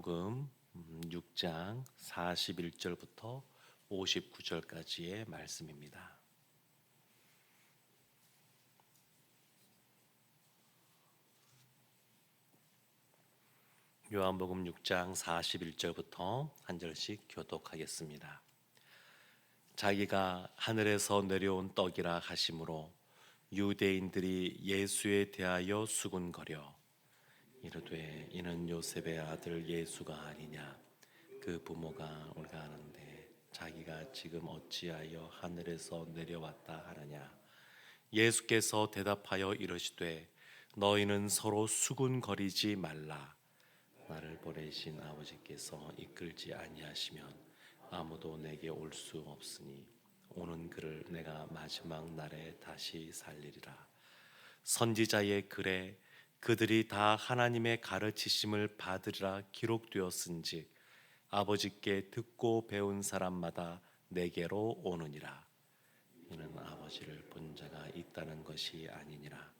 요한복음 6장 41절부터 59절까지의 말씀입니다. 요한복음 6장 41절부터 한 절씩 교독하겠습니다. 자기가 하늘에서 내려온 떡이라 하심으로 유대인들이 예수에 대하여 수군거려 이르되 이는 요셉의 아들 예수가 아니냐. 그 부모가 우리가 아는데 자기가 지금 어찌하여 하늘에서 내려왔다 하느냐. 예수께서 대답하여 이르시되 너희는 서로 수군거리지 말라. 나를 보내신 아버지께서 이끌지 아니하시면 아무도 내게 올 수 없으니 오는 그를 내가 마지막 날에 다시 살리리라. 선지자의 글에 그들이 다 하나님의 가르치심을 받으리라 기록되었은즉 아버지께 듣고 배운 사람마다 내게로 오느니라. 이는 아버지를 본 자가 있다는 것이 아니니라.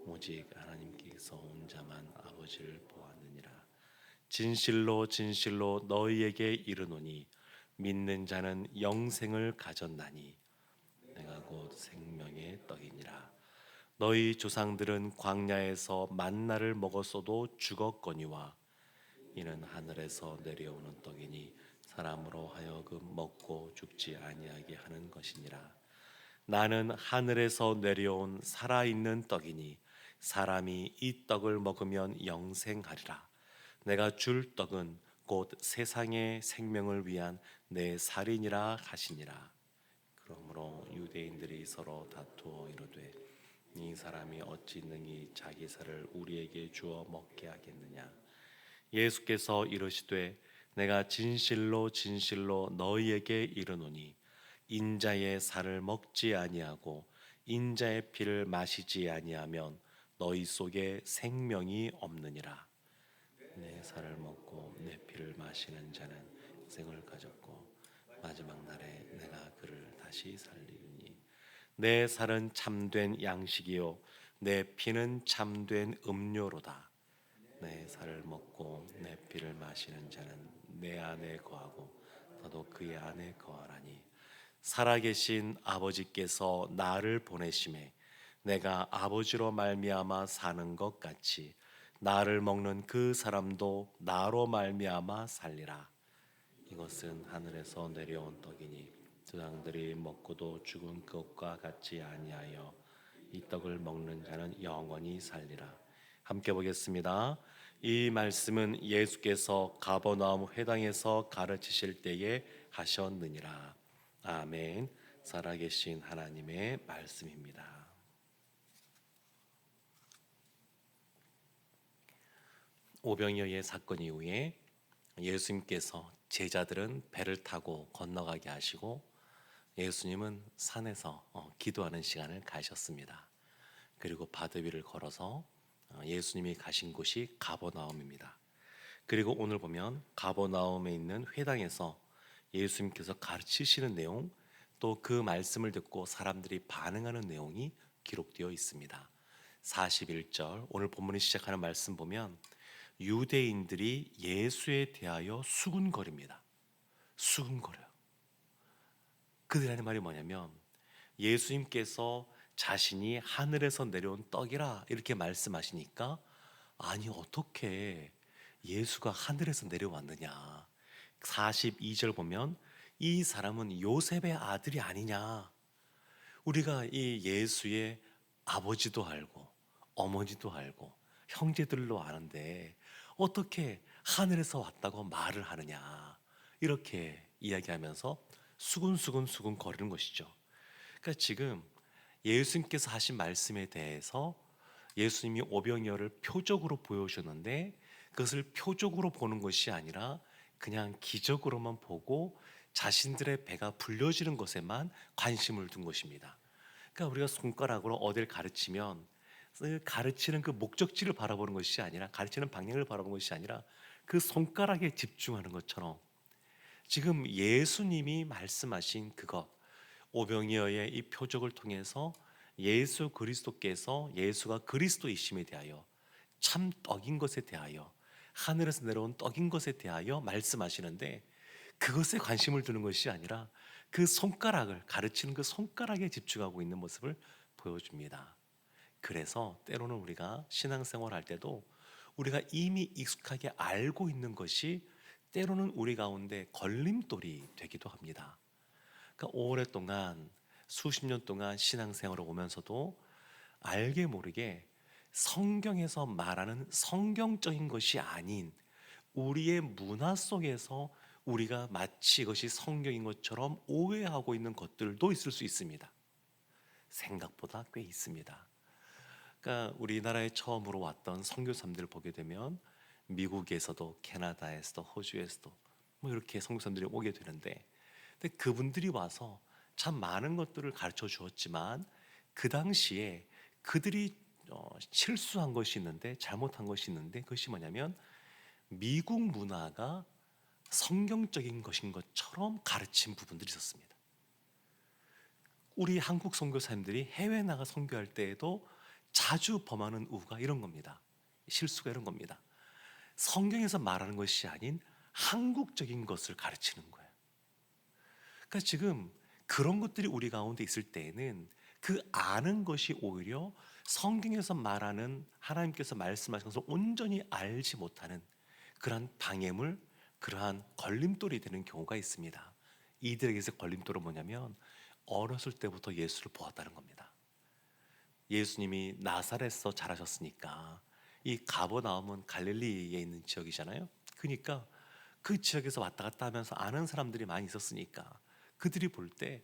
오직 하나님께서 온 자만 아버지를 보았느니라. 진실로 진실로 너희에게 이르노니 믿는 자는 영생을 가졌나니 내가 곧 생명의 떡이니라. 너희 조상들은 광야에서 만나를 먹었어도 죽었거니와 이는 하늘에서 내려오는 떡이니 사람으로 하여금 먹고 죽지 아니하게 하는 것이니라. 나는 하늘에서 내려온 살아있는 떡이니 사람이 이 떡을 먹으면 영생하리라. 내가 줄 떡은 곧 세상의 생명을 위한 내 살이니라 하시니라. 그러므로 유대인들이 서로 다투어 이르되 이 사람이 어찌 능히 자기 살을 우리에게 주어 먹게 하겠느냐. 예수께서 이르시되 내가 진실로 진실로 너희에게 이르노니 인자의 살을 먹지 아니하고 인자의 피를 마시지 아니하면 너희 속에 생명이 없느니라. 내 살을 먹고 내 피를 마시는 자는 생을 가졌고 마지막 날에 내가 그를 다시 살리리니 내 살은 참된 양식이요 내 피는 참된 음료로다. 내 살을 먹고 내 피를 마시는 자는 내 안에 거하고 나도 그의 안에 거하라니 살아계신 아버지께서 나를 보내심에 내가 아버지로 말미암아 사는 것 같이 나를 먹는 그 사람도 나로 말미암아 살리라. 이것은 하늘에서 내려온 떡이니 조상들이 먹고도 죽은 것과 같지 아니하여 이 떡을 먹는 자는 영원히 살리라. 함께 보겠습니다. 이 말씀은 예수께서 가버나움 회당에서 가르치실 때에 하셨느니라. 아멘. 살아계신 하나님의 말씀입니다. 오병이어의 사건 이후에 예수님께서 제자들은 배를 타고 건너가게 하시고 예수님은 산에서 기도하는 시간을 가셨습니다. 그리고 바다 위를 걸어서 예수님이 가신 곳이 가버나움입니다. 그리고 오늘 보면 가버나움에 있는 회당에서 예수님께서 가르치시는 내용, 또 그 말씀을 듣고 사람들이 반응하는 내용이 기록되어 있습니다. 41절 오늘 본문이 시작하는 말씀 보면 유대인들이 예수에 대하여 수군거립니다. 수군거려요. 그들이 하는 말이 뭐냐면 예수님께서 자신이 하늘에서 내려온 떡이라 이렇게 말씀하시니까 아니 어떻게 예수가 하늘에서 내려왔느냐. 42절 보면 이 사람은 요셉의 아들이 아니냐. 우리가 이 예수의 아버지도 알고 어머니도 알고 형제들로 아는데 어떻게 하늘에서 왔다고 말을 하느냐. 이렇게 이야기하면서 수근수근 거리는 것이죠. 그러니까 지금 예수님께서 하신 말씀에 대해서 예수님이 오병이어를 표적으로 보여주셨는데 그것을 표적으로 보는 것이 아니라 그냥 기적으로만 보고 자신들의 배가 불려지는 것에만 관심을 둔 것입니다. 그러니까 우리가 손가락으로 어딜 가르치면 가르치는 그 목적지를 바라보는 것이 아니라 가르치는 방향을 바라보는 것이 아니라 그 손가락에 집중하는 것처럼 지금 예수님이 말씀하신 그것 오병이어의 이 표적을 통해서 예수 그리스도께서 예수가 그리스도이심에 대하여 참 떡인 것에 대하여 하늘에서 내려온 떡인 것에 대하여 말씀하시는데, 그것에 관심을 두는 것이 아니라 그 손가락을 가르치는 그 손가락에 집중하고 있는 모습을 보여줍니다. 그래서 때로는 우리가 신앙생활 할 때도 우리가 이미 익숙하게 알고 있는 것이 때로는 우리 가운데 걸림돌이 되기도 합니다. 그러니까 오랫동안 수십 년 동안 신앙생활을 오면서도 알게 모르게 성경에서 말하는 성경적인 것이 아닌 우리의 문화 속에서 우리가 마치 이것이 성경인 것처럼 오해하고 있는 것들도 있을 수 있습니다. 생각보다 꽤 있습니다. 그러니까 우리나라에 처음으로 왔던 선교사님들을 보게 되면 미국에서도 캐나다에서도 호주에서도 뭐 이렇게 선교사님들이 오게 되는데, 근데 그분들이 와서 참 많은 것들을 가르쳐 주었지만 그 당시에 그들이 실수한 것이 있는데, 잘못한 것이 있는데, 그것이 뭐냐면 미국 문화가 성경적인 것인 것처럼 가르친 부분들이 있었습니다. 우리 한국 선교사님들이 해외 나가 선교할 때에도 자주 범하는 우가 이런 겁니다. 실수가 이런 겁니다. 성경에서 말하는 것이 아닌 한국적인 것을 가르치는 거예요. 그러니까 지금 그런 것들이 우리 가운데 있을 때에는 그 아는 것이 오히려 성경에서 말하는 하나님께서 말씀하신 것을 온전히 알지 못하는 그러한 방해물, 그러한 걸림돌이 되는 경우가 있습니다. 이들에게서 걸림돌은 뭐냐면 어렸을 때부터 예수를 보았다는 겁니다. 예수님이 나사렛에서 자라셨으니까 이 가버나움은 갈릴리에 있는 지역이잖아요. 그러니까 그 지역에서 왔다 갔다 하면서 아는 사람들이 많이 있었으니까 그들이 볼 때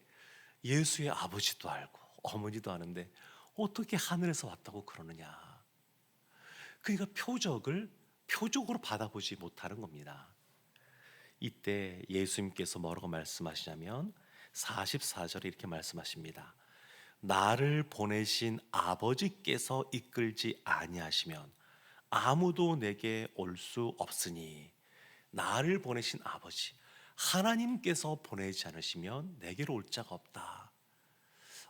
예수의 아버지도 알고 어머니도 아는데 어떻게 하늘에서 왔다고 그러느냐. 그러니까 표적으로 받아보지 못하는 겁니다. 이때 예수님께서 뭐라고 말씀하시냐면 44절에 이렇게 말씀하십니다. 나를 보내신 아버지께서 이끌지 아니하시면 아무도 내게 올 수 없으니, 나를 보내신 아버지 하나님께서 보내지 않으시면 내게로 올 자가 없다.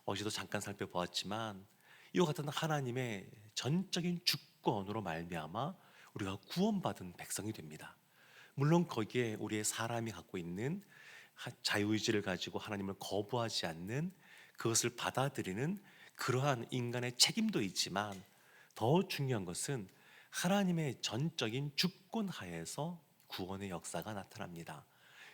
어제도 잠깐 살펴보았지만 이와 같은 하나님의 전적인 주권으로 말미암아 우리가 구원받은 백성이 됩니다. 물론 거기에 우리의 사람이 갖고 있는 자유의지를 가지고 하나님을 거부하지 않는, 그것을 받아들이는 그러한 인간의 책임도 있지만, 더 중요한 것은 하나님의 전적인 주권 하에서 구원의 역사가 나타납니다.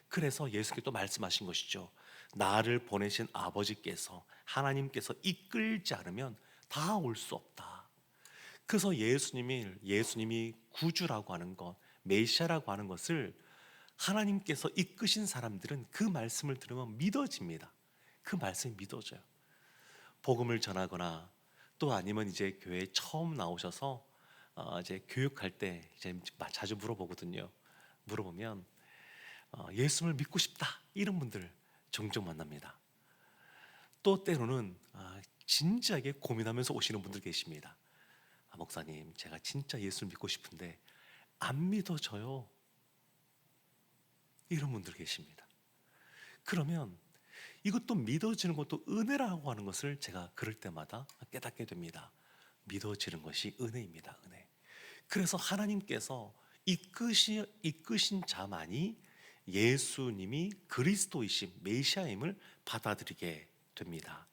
그래서 예수께서 또 말씀하신 것이죠. 나를 보내신 아버지께서, 하나님께서 이끌지 않으면 다 올 수 없다. 그래서 예수님이 구주라고 하는 것, 메시아라고 하는 것을 하나님께서 이끄신 사람들은 그 말씀을 들으면 믿어집니다. 그 말씀이 믿어져요. 복음을 전하거나 또 아니면 이제 교회에 처음 나오셔서 이제 교육할 때 이제 자주 물어보거든요. 물어보면 예수를 믿고 싶다 이런 분들 종종 만납니다. 또 때로는 진지하게 고민하면서 오시는 분들 계십니다. 목사님, 제가 진짜 예수를 믿고 싶은데 안 믿어져요. 이런 분들 계십니다. 그러면 이것도 믿어지는 것도 은혜라고 하는 것을 제가 그럴 때마다 깨닫게 됩니다. 믿어지는 것이 은혜입니다. 은혜. 그래서 하나님께서 이끄신 자만이 예수님이 그리스도이심, 메시아임을 받아들이게 됩니다.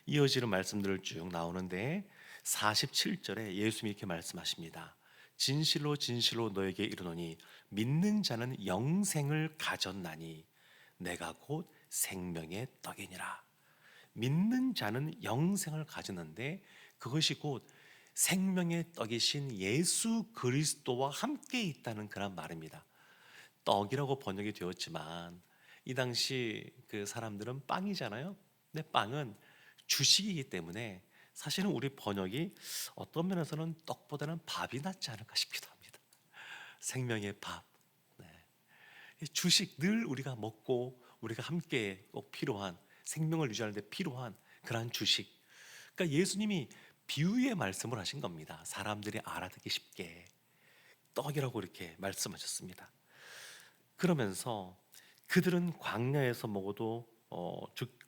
이어지는 말씀들을 쭉 나오는데 47절에 예수님이 이렇게 말씀하십니다. 진실로 진실로 너에게 이르노니 믿는 자는 영생을 가졌나니 내가 곧 생명의 떡이니라. 믿는 자는 영생을 가졌는데 그것이 곧 생명의 떡이신 예수 그리스도와 함께 있다는 그런 말입니다. 떡이라고 번역이 되었지만 이 당시 그 사람들은 빵이잖아요. 근데 빵은 주식이기 때문에 사실은 우리 번역이 어떤 면에서는 떡보다는 밥이 낫지 않을까 싶기도 합니다. 생명의 밥. 네. 주식, 늘 우리가 먹고 우리가 함께 꼭 필요한, 생명을 유지하는 데 필요한 그러한 주식. 그러니까 예수님이 비유의 말씀을 하신 겁니다. 사람들이 알아듣기 쉽게 떡이라고 이렇게 말씀하셨습니다. 그러면서 그들은 광야에서 먹어도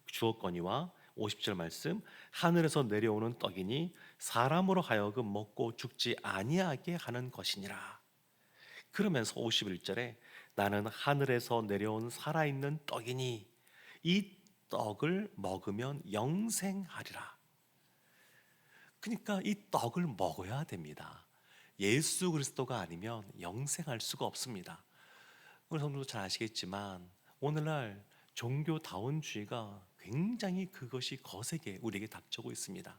주었거니와 50절 말씀, 하늘에서 내려오는 떡이니 사람으로 하여금 먹고 죽지 아니하게 하는 것이니라. 그러면서 51절에 나는 하늘에서 내려온 살아있는 떡이니 이 떡을 먹으면 영생하리라. 그러니까 이 떡을 먹어야 됩니다. 예수 그리스도가 아니면 영생할 수가 없습니다. 우리 성도도 잘 아시겠지만 오늘날 종교다원주의가 굉장히 그것이 거세게 우리에게 닥쳐오고 있습니다.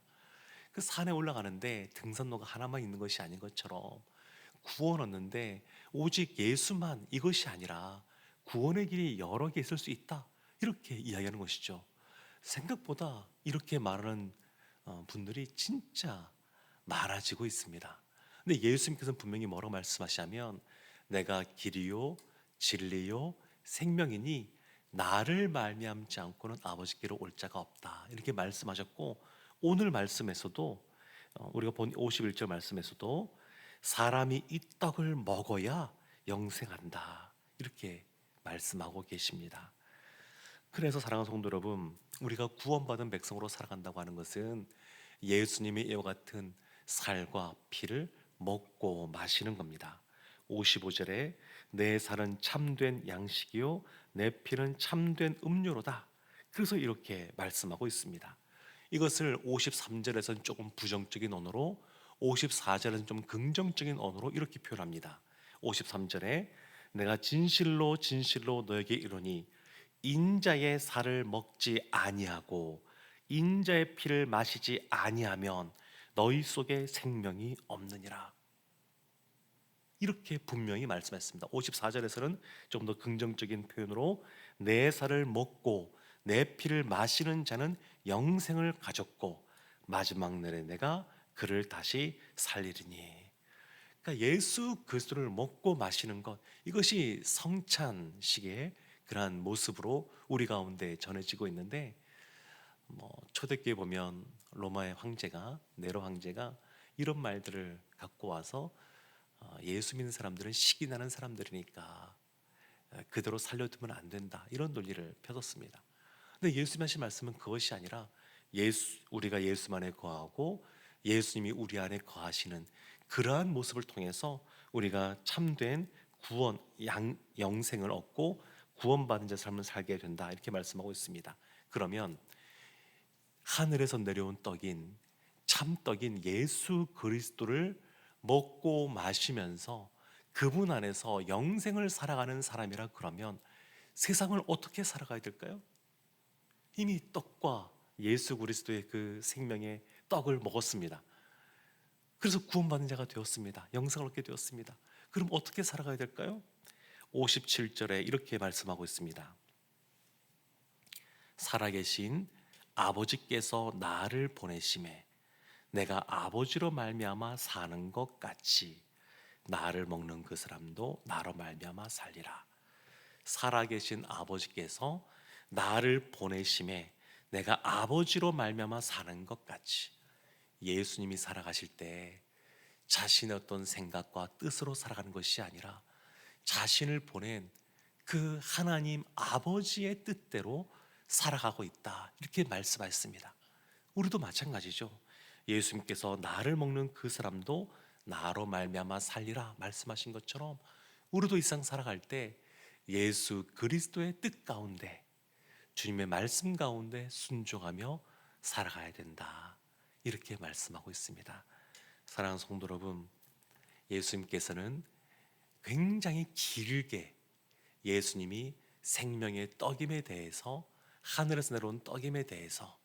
그 산에 올라가는데 등산로가 하나만 있는 것이 아닌 것처럼 구원 얻는데 오직 예수만 이것이 아니라 구원의 길이 여러 개 있을 수 있다, 이렇게 이야기하는 것이죠. 생각보다 이렇게 말하는 분들이 진짜 많아지고 있습니다. 근데 예수님께서는 분명히 뭐라고 말씀하시냐면 내가 길이요 진리요 생명이니 나를 말미암지 않고는 아버지께로 올 자가 없다, 이렇게 말씀하셨고, 오늘 말씀에서도 우리가 본 51절 말씀에서도 사람이 이 떡을 먹어야 영생한다, 이렇게 말씀하고 계십니다. 그래서 사랑하는 성도 여러분, 우리가 구원받은 백성으로 살아간다고 하는 것은 예수님의 이와 같은 살과 피를 먹고 마시는 겁니다. 55절에 내 살은 참된 양식이요 내 피는 참된 음료로다, 그래서 이렇게 말씀하고 있습니다. 이것을 53절에서는 조금 부정적인 언어로, 54절에서는 좀 긍정적인 언어로 이렇게 표현합니다. 53절에 내가 진실로 진실로 너에게 이르노니 인자의 살을 먹지 아니하고 인자의 피를 마시지 아니하면 너희 속에 생명이 없느니라, 이렇게 분명히 말씀했습니다. 54절에서는 좀 더 긍정적인 표현으로 내 살을 먹고 내 피를 마시는 자는 영생을 가졌고 마지막 날에 내가 그를 다시 살리리니. 그러니까 예수 그리스도를 먹고 마시는 것, 이것이 성찬식의 그러한 모습으로 우리 가운데 전해지고 있는데, 초대교회 보면 로마의 황제가, 네로 황제가 이런 말들을 갖고 와서 예수 믿는 사람들은 식이 나는 사람들이니까 그대로 살려두면 안 된다, 이런 논리를 펴뒀습니다. 근데 예수님 하신 말씀은 그것이 아니라 우리가 예수 안에 거하고 예수님이 우리 안에 거하시는 그러한 모습을 통해서 우리가 참된 구원, 영생을 얻고 구원받은 자 삶을 살게 된다, 이렇게 말씀하고 있습니다. 그러면 하늘에서 내려온 떡인 참떡인 예수 그리스도를 먹고 마시면서 그분 안에서 영생을 살아가는 사람이라 그러면 세상을 어떻게 살아가야 될까요? 이미 떡과 예수 그리스도의 그 생명의 떡을 먹었습니다. 그래서 구원받는 자가 되었습니다. 영생을 얻게 되었습니다. 그럼 어떻게 살아가야 될까요? 57절에 이렇게 말씀하고 있습니다. 살아계신 아버지께서 나를 보내심에 내가 아버지로 말미암아 사는 것 같이 나를 먹는 그 사람도 나로 말미암아 살리라. 살아계신 아버지께서 나를 보내심에 내가 아버지로 말미암아 사는 것 같이, 예수님이 살아가실 때 자신의 어떤 생각과 뜻으로 살아가는 것이 아니라 자신을 보낸 그 하나님 아버지의 뜻대로 살아가고 있다, 이렇게 말씀하셨습니다. 우리도 마찬가지죠. 예수님께서 나를 먹는 그 사람도 나로 말미암아 살리라 말씀하신 것처럼 우리도 이 세상 살아갈 때 예수 그리스도의 뜻 가운데, 주님의 말씀 가운데 순종하며 살아가야 된다, 이렇게 말씀하고 있습니다. 사랑하는 성도 여러분, 예수님께서는 굉장히 길게 예수님이 생명의 떡임에 대해서, 하늘에서 내려온 떡임에 대해서,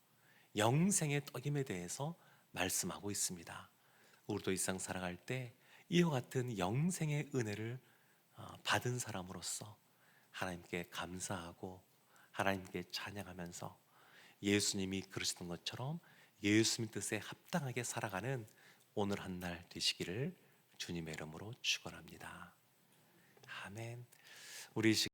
영생의 떡임에 대해서 말씀하고 있습니다. 우리도 이 세상 살아갈 때 이와 같은 영생의 은혜를 받은 사람으로서 하나님께 감사하고 하나님께 찬양하면서 예수님이 그러시던 것처럼 예수님 뜻에 합당하게 살아가는 오늘 한 날 되시기를 주님의 이름으로 축원합니다. 아멘. 우리